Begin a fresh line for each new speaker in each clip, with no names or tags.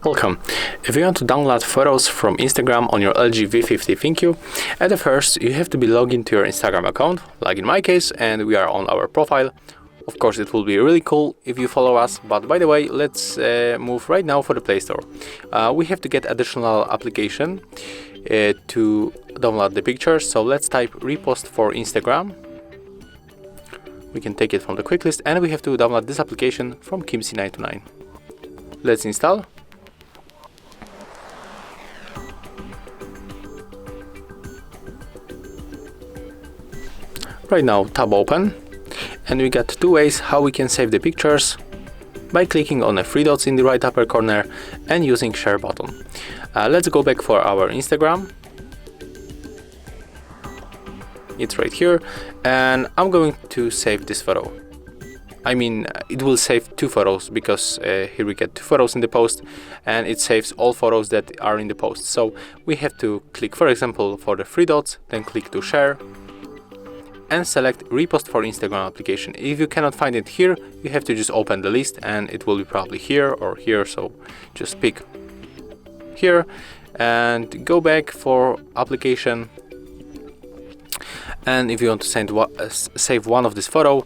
Welcome. If you want to download photos from Instagram on your LG V50 ThinQ, at the first you have to be logged into your Instagram account, like in my case, and we are on our profile. Of course, it will be really cool if you follow us, but by the way, let's move right now for the Play Store. We have to get additional application to download the pictures, so let's type repost for Instagram. We can take it from the quick list, and we have to download this application from Kimsey929. Let's install. Right now, tab open, and we got two ways how we can save the pictures: by clicking on the three dots in the right upper corner and using share button. Let's go back for our Instagram. It's right here, and I'm going to save this photo. I mean, it will save two photos because here we get two photos in the post, and it saves all photos that are in the post. So we have to click, for example, for the three dots, then click to share, and select repost for Instagram application. If you cannot find it here, you have to just open the list, and it will be probably here or here, so just pick here and go back for application. And if you want to save one of this photo,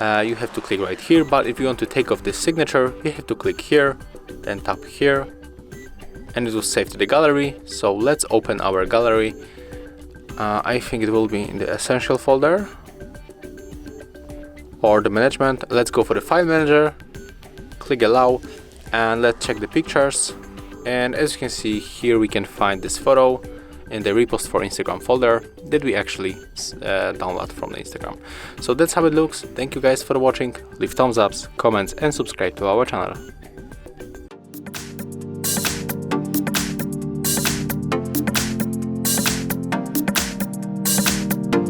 you have to click right here, but if you want to take off this signature, you have to click here, then tap here, and it will save to the gallery. So let's open our gallery. I think it will be in the essential folder or the management. Let's go for the file manager, click allow, and let's check the pictures. And as you can see here, we can find this photo in the repost for Instagram folder that we actually download from the Instagram. So that's how it looks. Thank you guys for watching. Leave thumbs ups, comments, and subscribe to our channel.